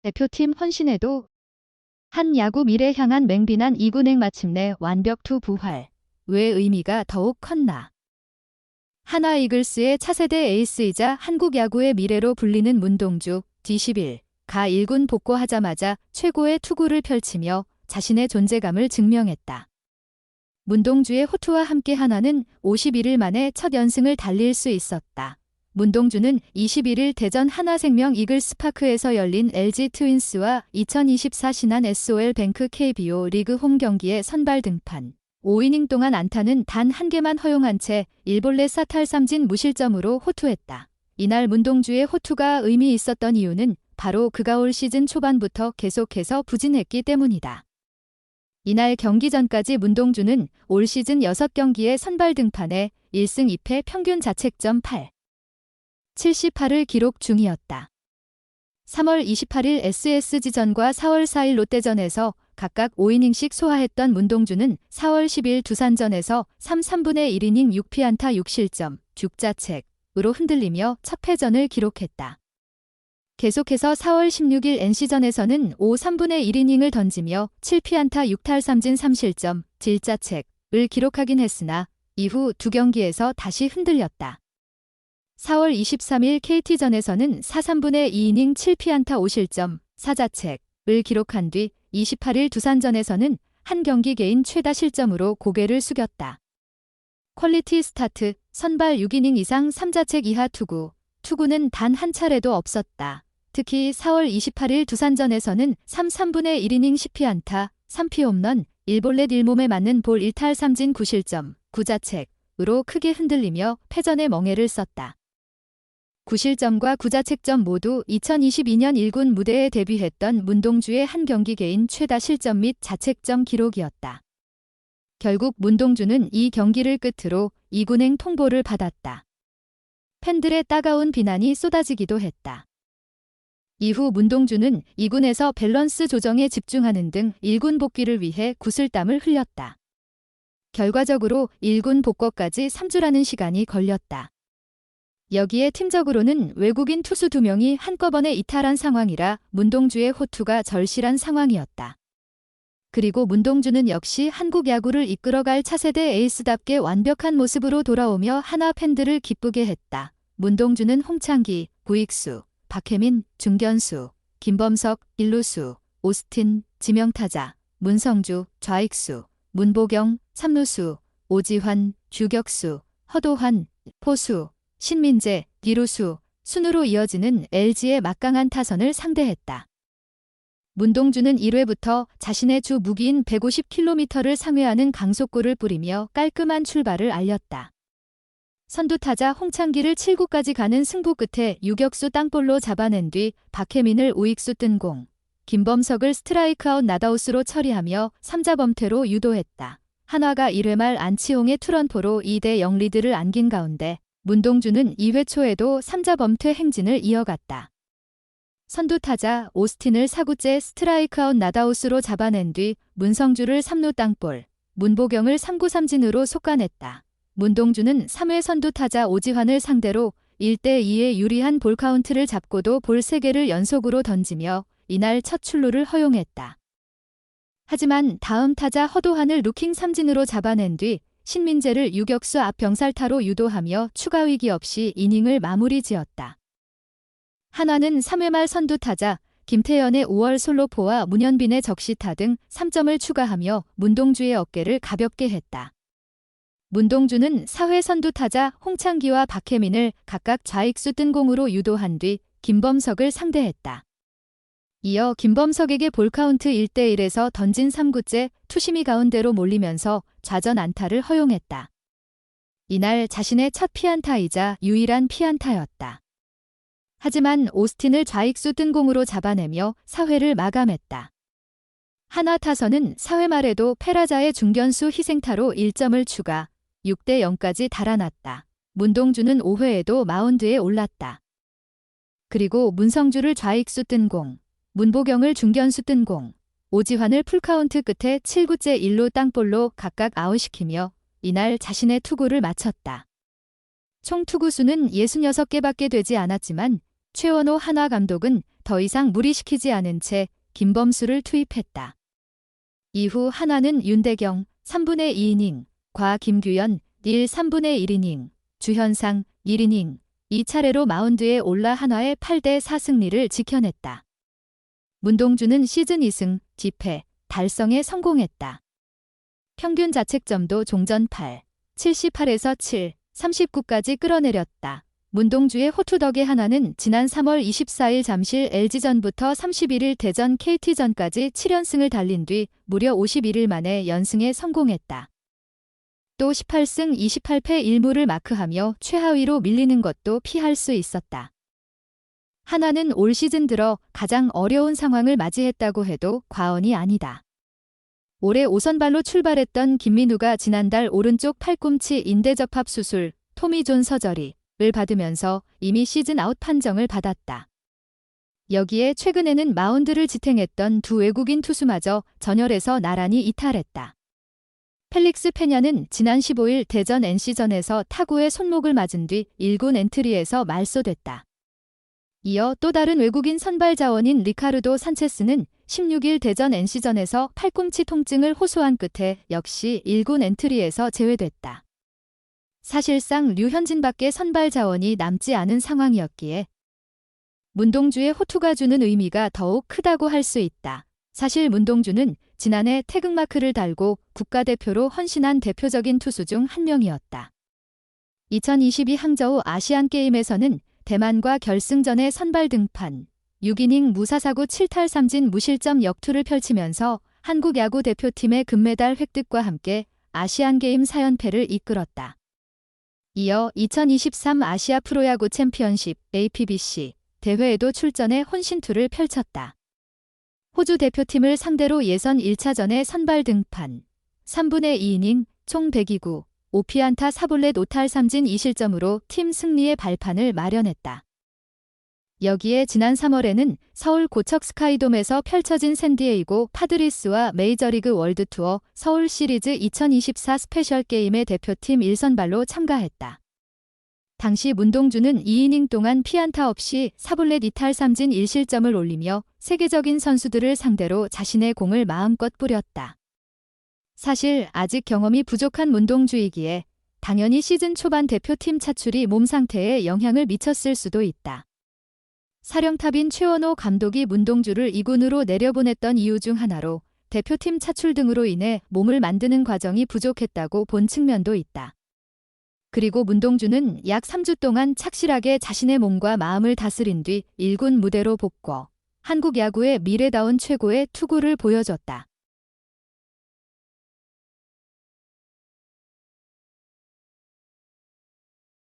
대표팀 헌신에도 한 야구 미래 향한 맹비난 이군행 마침내 완벽투 부활. 왜 의미가 더욱 컸나. 하나 이글스의 차세대 에이스이자 한국 야구의 미래로 불리는 문동주 D11가 1군 복귀하자마자 최고의 투구를 펼치며 자신의 존재감을 증명했다. 문동주의 호투와 함께 하나는 51일 만에 첫 연승을 달릴 수 있었다. 문동주는 21일 대전 하나생명 이글스파크에서 열린 LG 트윈스와 2024 신한 SOL 뱅크 KBO 리그 홈 경기에 선발 등판. 5이닝 동안 안타는 단 한 개만 허용한 채 1볼넷 4탈3진 무실점으로 호투했다. 이날 문동주의 호투가 의미 있었던 이유는 바로 그가 올 시즌 초반부터 계속해서 부진했기 때문이다. 이날 경기 전까지 문동주는 올 시즌 6경기에 선발 등판해 1승 2패 평균 자책점 8.78을 기록 중이었다. 3월 28일 SSG전과 4월 4일 롯데전에서 각각 5이닝씩 소화했던 문동주는 4월 10일 두산전에서 3/3분의 1이닝 6피안타 6실점, 6자책으로 흔들리며 첫 패전을 기록했다. 계속해서 4월 16일 NC전에서는 5/3분의 1이닝을 던지며 7피안타 6탈3진 3실점, 1자책을 기록하긴 했으나 이후 두 경기에서 다시 흔들렸다. 4월 23일 KT전에서는 4/3분의 2이닝 7피안타 5실점, 4자책을 기록한 뒤 28일 두산전에서는 한 경기 개인 최다 실점으로 고개를 숙였다. 퀄리티 스타트, 선발 6이닝 이상 3자책 이하 투구는 단 한 차례도 없었다. 특히 4월 28일 두산전에서는 3/3분의 1이닝 10피안타, 3피 홈런, 1볼넷 1몸에 맞는 볼 1탈3진 9실점, 9자책으로 크게 흔들리며 패전의 멍해를 썼다. 9실점과 9자책점 모두 2022년 1군 무대에 데뷔했던 문동주의 한 경기 개인 최다 실점 및 자책점 기록이었다. 결국 문동주는 이 경기를 끝으로 2군행 통보를 받았다. 팬들의 따가운 비난이 쏟아지기도 했다. 이후 문동주는 2군에서 밸런스 조정에 집중하는 등 1군 복귀를 위해 구슬땀을 흘렸다. 결과적으로 1군 복귀까지 3주라는 시간이 걸렸다. 여기에 팀적으로는 외국인 투수 2명이 한꺼번에 이탈한 상황이라 문동주의 호투가 절실한 상황이었다. 그리고 문동주는 역시 한국 야구를 이끌어갈 차세대 에이스답게 완벽한 모습으로 돌아오며 하나 팬들을 기쁘게 했다. 문동주는 홍창기, 우익수, 박혜민, 중견수, 김범석, 일루수, 오스틴, 지명타자, 문성주, 좌익수, 문보경, 삼루수, 오지환, 주격수, 허도환, 포수, 신민재, 디루수, 순으로 이어지는 LG의 막강한 타선을 상대했다. 문동주는 1회부터 자신의 주 무기인 150km를 상회하는 강속구를 뿌리며 깔끔한 출발을 알렸다. 선두타자 홍창기를 7구까지 가는 승부 끝에 유격수 땅볼로 잡아낸 뒤 박혜민을 우익수 뜬 공, 김범석을 스트라이크아웃 낫아웃으로 처리하며 3자 범퇴로 유도했다. 한화가 1회 말 안치홍의 투런포로 2대0 리드를 안긴 가운데 문동주는 2회 초에도 3자 범퇴 행진을 이어갔다. 선두타자 오스틴을 4구째 스트라이크아웃 낫아웃으로 잡아낸 뒤 문성주를 3루 땅볼, 문보경을 3구 삼진으로 속아냈다. 문동주는 3회 선두타자 오지환을 상대로 1대2의 유리한 볼카운트를 잡고도 볼 3개를 연속으로 던지며 이날 첫 출루를 허용했다. 하지만 다음 타자 허도환을 루킹 삼진으로 잡아낸 뒤 신민재를 유격수 앞 병살타로 유도하며 추가 위기 없이 이닝을 마무리 지었다. 한화는 3회 말 선두타자 김태현의 5월 솔로포와 문현빈의 적시타 등 3점을 추가하며 문동주의 어깨를 가볍게 했다. 문동주는 4회 선두타자 홍창기와 박혜민을 각각 좌익수 뜬 공으로 유도한 뒤 김범석을 상대했다. 이어 김범석에게 볼카운트 1대1에서 던진 3구째 투심이 가운데로 몰리면서 좌전 안타를 허용했다. 이날 자신의 첫 피안타이자 유일한 피안타였다. 하지만 오스틴을 좌익수 뜬 공으로 잡아내며 4회를 마감했다. 한화 타선은 4회 말에도 페라자의 중견수 희생타로 1점을 추가, 6대0까지 달아났다. 문동주는 5회에도 마운드에 올랐다. 그리고 문성주를 좌익수 뜬 공, 문보경을 중견수 뜬 공, 오지환을 풀카운트 끝에 7구째 1루 땅볼로 각각 아웃시키며 이날 자신의 투구를 마쳤다. 총 투구수는 66개밖에 되지 않았지만 최원호 한화 감독은 더 이상 무리시키지 않은 채 김범수를 투입했다. 이후 한화는 윤대경 3분의 2이닝, 과 김규현 1 3분의 1이닝, 주현상 1이닝, 2차례로 마운드에 올라 한화의 8대 4 승리를 지켜냈다. 문동주는 시즌 2승, 집회, 달성에 성공했다. 평균 자책점도 종전 8, 78에서 7, 39까지 끌어내렸다. 문동주의 호투 덕에 한화는 지난 3월 24일 잠실 LG전부터 31일 대전 KT전까지 7연승을 달린 뒤 무려 51일 만에 연승에 성공했다. 또 18승 28패 1무를 마크하며 최하위로 밀리는 것도 피할 수 있었다. 한화는 올 시즌 들어 가장 어려운 상황을 맞이했다고 해도 과언이 아니다. 올해 5선발로 출발했던 김민우가 지난달 오른쪽 팔꿈치 인대접합 수술, 토미존 서저리를 받으면서 이미 시즌 아웃 판정을 받았다. 여기에 최근에는 마운드를 지탱했던 두 외국인 투수마저 전열에서 나란히 이탈했다. 펠릭스 페냐는 지난 15일 대전 NC전에서 타구에 손목을 맞은 뒤 1군 엔트리에서 말소됐다. 이어 또 다른 외국인 선발 자원인 리카르도 산체스는 16일 대전 NC전에서 팔꿈치 통증을 호소한 끝에 역시 1군 엔트리에서 제외됐다. 사실상 류현진밖에 선발 자원이 남지 않은 상황이었기에 문동주의 호투가 주는 의미가 더욱 크다고 할 수 있다. 사실 문동주는 지난해 태극마크를 달고 국가대표로 헌신한 대표적인 투수 중 한 명이었다. 2022 항저우 아시안게임에서는 대만과 결승전의 선발 등판, 6이닝 무사사구 7탈 3진 무실점 역투를 펼치면서 한국 야구 대표팀의 금메달 획득과 함께 아시안게임 4연패를 이끌었다. 이어 2023 아시아 프로야구 챔피언십 APBC 대회에도 출전해 혼신투를 펼쳤다. 호주 대표팀을 상대로 예선 1차전에 선발 등판, 3분의 2이닝, 총 102구, 5피안타 4볼넷 5탈 3진 2실점으로 팀 승리의 발판을 마련했다. 여기에 지난 3월에는 서울 고척 스카이돔에서 펼쳐진 샌디에이고 파드리스와 메이저리그 월드투어 서울 시리즈 2024 스페셜 게임의 대표팀 1선발로 참가했다. 당시 문동주는 2이닝 동안 피안타 없이 4볼넷 2탈 3진 1실점을 올리며 세계적인 선수들을 상대로 자신의 공을 마음껏 뿌렸다. 사실 아직 경험이 부족한 문동주이기에 당연히 시즌 초반 대표팀 차출이 몸 상태에 영향을 미쳤을 수도 있다. 사령탑인 최원호 감독이 문동주를 2군으로 내려보냈던 이유 중 하나로 대표팀 차출 등으로 인해 몸을 만드는 과정이 부족했다고 본 측면도 있다. 그리고 문동주는 약 3주 동안 착실하게 자신의 몸과 마음을 다스린 뒤 1군 무대로 복귀, 한국 야구의 미래다운 최고의 투구를 보여줬다.